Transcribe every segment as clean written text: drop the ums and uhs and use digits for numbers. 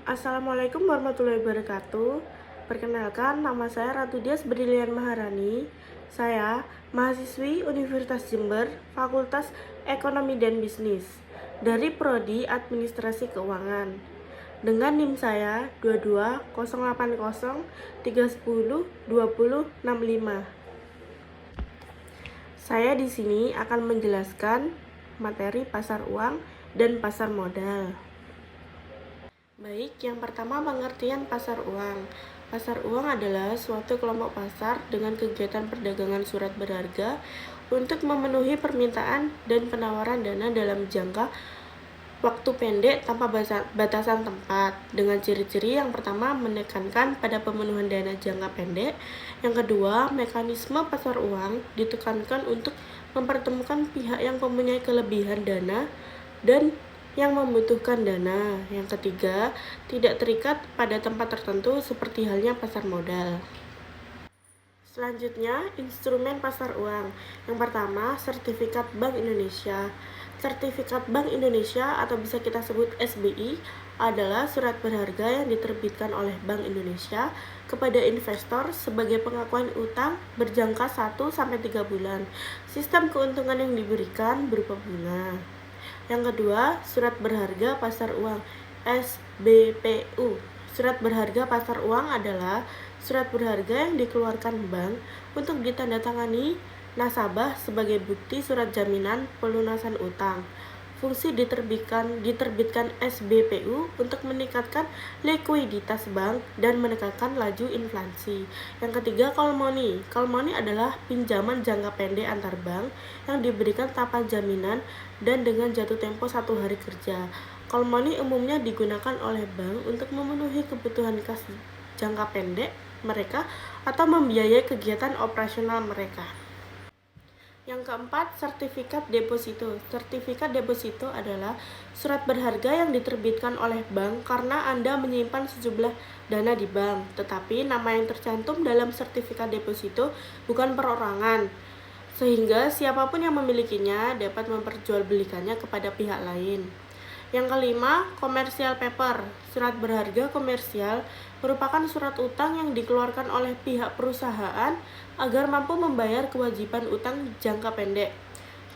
Assalamualaikum warahmatullahi wabarakatuh. Perkenalkan, nama saya Ratu Dias Brilian Maharani. Saya mahasiswi Universitas Jember, Fakultas Ekonomi dan Bisnis, dari Prodi Administrasi Keuangan. Dengan NIM saya 220803102065. Saya di sini akan menjelaskan materi pasar uang dan pasar modal. Baik, yang pertama pengertian pasar uang. Pasar uang adalah suatu kelompok pasar dengan kegiatan perdagangan surat berharga untuk memenuhi permintaan dan penawaran dana dalam jangka waktu pendek tanpa batasan tempat. Dengan ciri-ciri yang pertama menekankan pada pemenuhan dana jangka pendek. Yang kedua, mekanisme pasar uang ditekankan untuk mempertemukan pihak yang mempunyai kelebihan dana dan yang membutuhkan dana. Yang ketiga, tidak terikat pada tempat tertentu seperti halnya pasar modal. Selanjutnya, instrumen pasar uang. Yang pertama, sertifikat Bank Indonesia. Sertifikat Bank Indonesia atau bisa kita sebut SBI adalah surat berharga yang diterbitkan oleh Bank Indonesia kepada investor sebagai pengakuan utang berjangka 1-3 bulan. Sistem keuntungan yang diberikan berupa bunga. Yang kedua, surat berharga pasar uang SBPU. Surat berharga pasar uang adalah surat berharga yang dikeluarkan bank untuk ditandatangani nasabah sebagai bukti surat jaminan pelunasan utang. Fungsi diterbitkan SBPU untuk meningkatkan likuiditas bank dan menekan laju inflasi. Yang ketiga, call money. Call money adalah pinjaman jangka pendek antar bank yang diberikan tanpa jaminan dan dengan jatuh tempo 1 hari kerja. Call money umumnya digunakan oleh bank untuk memenuhi kebutuhan kas jangka pendek mereka atau membiayai kegiatan operasional mereka. Yang keempat, sertifikat deposito. Sertifikat deposito adalah surat berharga yang diterbitkan oleh bank karena Anda menyimpan sejumlah dana di bank, tetapi nama yang tercantum dalam sertifikat deposito bukan perorangan, sehingga siapapun yang memilikinya dapat memperjualbelikannya kepada pihak lain. Yang kelima, commercial paper. Surat berharga komersial merupakan surat utang yang dikeluarkan oleh pihak perusahaan agar mampu membayar kewajiban utang jangka pendek.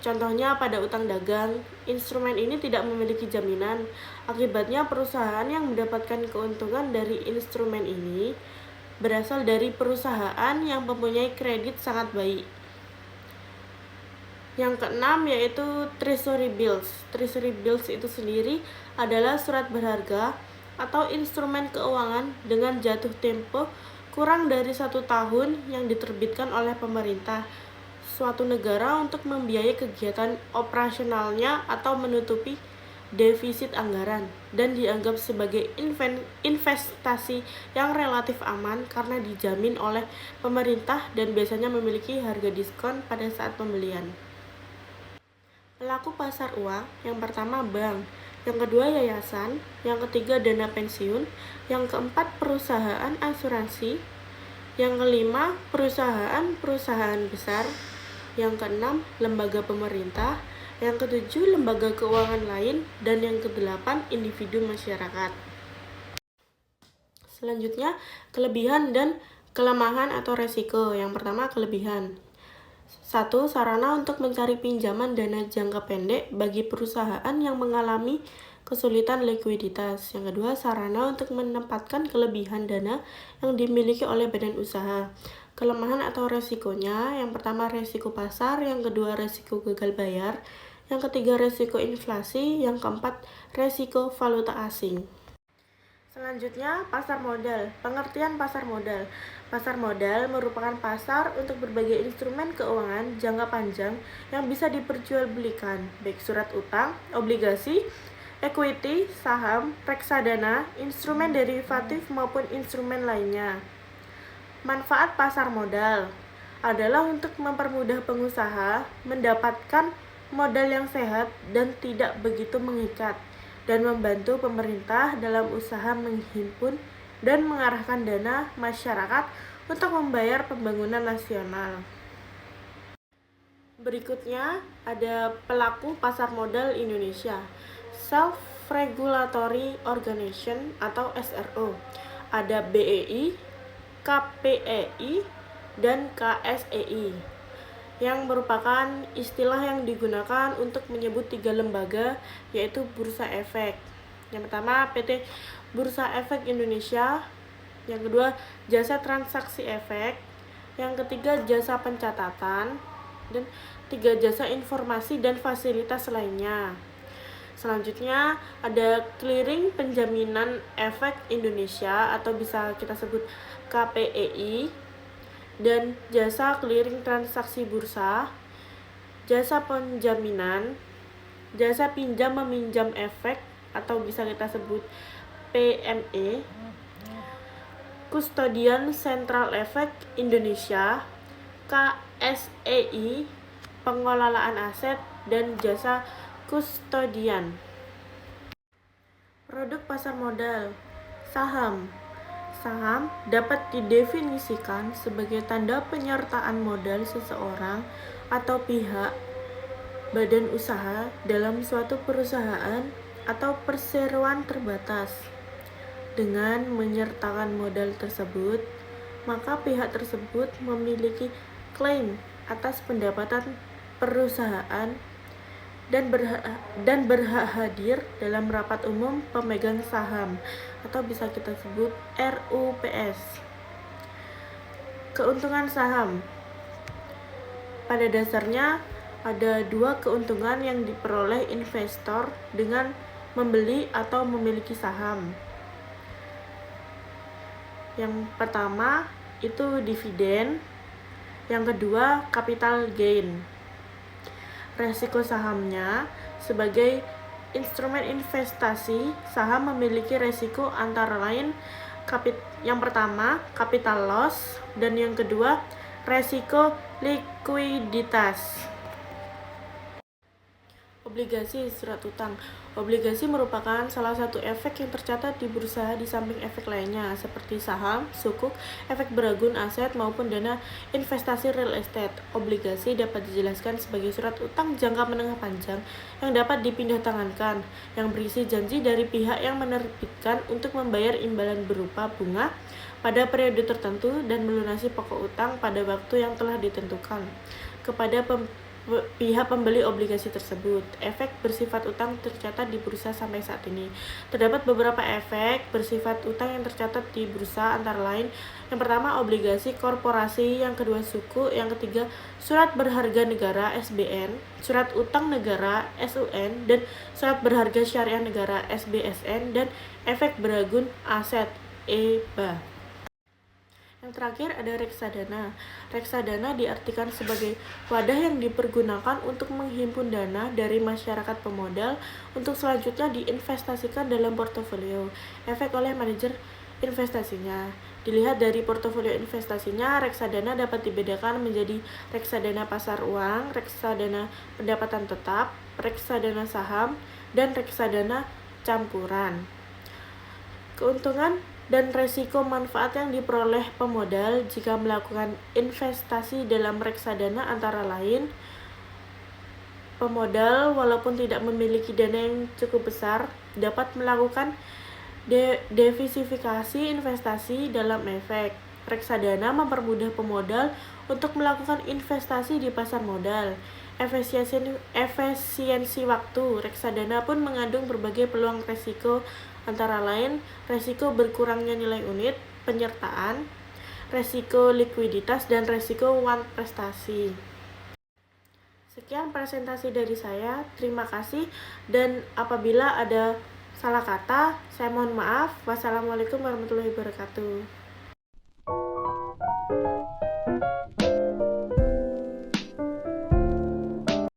Contohnya pada utang dagang, instrumen ini tidak memiliki jaminan. Akibatnya perusahaan yang mendapatkan keuntungan dari instrumen ini berasal dari perusahaan yang mempunyai kredit sangat baik. Yang keenam yaitu treasury bills. Treasury bills itu sendiri adalah surat berharga atau instrumen keuangan dengan jatuh tempo kurang dari 1 tahun yang diterbitkan oleh pemerintah suatu negara untuk membiayai kegiatan operasionalnya atau menutupi defisit anggaran dan dianggap sebagai investasi yang relatif aman karena dijamin oleh pemerintah dan biasanya memiliki harga diskon pada saat pembelian. Pelaku pasar uang, yang pertama bank, yang kedua yayasan, yang ketiga dana pensiun, yang keempat perusahaan asuransi, yang kelima perusahaan besar, yang keenam lembaga pemerintah, yang ketujuh lembaga keuangan lain, dan yang kedelapan individu masyarakat. Selanjutnya, kelebihan dan kelemahan atau resiko. Yang pertama, kelebihan. 1. Sarana untuk mencari pinjaman dana jangka pendek bagi perusahaan yang mengalami kesulitan likuiditas. Yang kedua, sarana untuk menempatkan kelebihan dana yang dimiliki oleh badan usaha. Kelemahan atau resikonya, yang pertama resiko pasar, yang kedua resiko gagal bayar, yang ketiga resiko inflasi, yang keempat resiko valuta asing. Selanjutnya, pasar modal. Pengertian pasar modal. Pasar modal merupakan pasar untuk berbagai instrumen keuangan jangka panjang yang bisa diperjualbelikan, baik surat utang, obligasi, equity, saham, reksadana, instrumen derivatif maupun instrumen lainnya. Manfaat pasar modal adalah untuk mempermudah pengusaha mendapatkan modal yang sehat dan tidak begitu mengikat, dan membantu pemerintah dalam usaha menghimpun dan mengarahkan dana masyarakat untuk membayar pembangunan nasional. Berikutnya ada pelaku pasar modal Indonesia, Self Regulatory Organization atau SRO. Ada BEI, KPEI, dan KSEI, yang merupakan istilah yang digunakan untuk menyebut 3 lembaga, yaitu Bursa Efek. Yang pertama PT Bursa Efek Indonesia, yang kedua Jasa Transaksi Efek, yang ketiga Jasa Pencatatan, dan 3 jasa informasi dan fasilitas lainnya. Selanjutnya ada Clearing Penjaminan Efek Indonesia atau bisa kita sebut KPEI, dan Jasa Clearing Transaksi Bursa, Jasa Penjaminan, Jasa Pinjam Meminjam Efek atau bisa kita sebut PME, Kustodian Sentral Efek Indonesia, KSEI, Pengelolaan Aset, dan Jasa Kustodian. Produk pasar modal. Saham. Saham dapat didefinisikan sebagai tanda penyertaan modal seseorang atau pihak badan usaha dalam suatu perusahaan atau perseroan terbatas. Dengan menyertakan modal tersebut, maka pihak tersebut memiliki klaim atas pendapatan perusahaan dan berhak hadir dalam rapat umum pemegang saham atau bisa kita sebut RUPS. Keuntungan saham. Pada dasarnya ada 2 keuntungan yang diperoleh investor dengan membeli atau memiliki saham. Yang pertama itu dividen, yang kedua capital gain. Resiko sahamnya. Sebagai instrumen investasi, saham memiliki resiko antara lain yang pertama capital loss, dan yang kedua resiko likuiditas. Obligasi surat utang. Obligasi merupakan salah satu efek yang tercatat di bursa di samping efek lainnya seperti saham, sukuk, efek beragun aset, maupun dana investasi real estate. Obligasi dapat dijelaskan sebagai surat utang jangka menengah panjang yang dapat dipindahtangankan, yang berisi janji dari pihak yang menerbitkan untuk membayar imbalan berupa bunga pada periode tertentu dan melunasi pokok utang pada waktu yang telah ditentukan kepada pihak pembeli obligasi tersebut. Efek bersifat utang tercatat di bursa sampai saat ini. Terdapat beberapa efek bersifat utang yang tercatat di bursa, antara lain yang pertama obligasi korporasi, yang kedua suku, yang ketiga surat berharga negara SBN, surat utang negara SUN, dan surat berharga syariah negara SBSN, dan efek beragun aset EBA. Yang terakhir ada reksadana. Reksadana diartikan sebagai wadah yang dipergunakan untuk menghimpun dana dari masyarakat pemodal untuk selanjutnya diinvestasikan dalam portofolio efek oleh manajer investasinya. Dilihat dari portofolio investasinya, reksadana dapat dibedakan menjadi reksadana pasar uang, reksadana pendapatan tetap, reksadana saham, dan reksadana campuran. Keuntungan dan resiko manfaat yang diperoleh pemodal jika melakukan investasi dalam reksadana antara lain, pemodal walaupun tidak memiliki dana yang cukup besar dapat melakukan diversifikasi investasi dalam efek. Reksadana mempermudah pemodal untuk melakukan investasi di pasar modal. Efisiensi waktu. Reksadana pun mengandung berbagai peluang resiko, antara lain resiko berkurangnya nilai unit penyertaan, resiko likuiditas, dan resiko one prestasi. Sekian presentasi dari saya. Terima kasih, dan apabila ada salah kata, saya mohon maaf. Wassalamualaikum warahmatullahi wabarakatuh.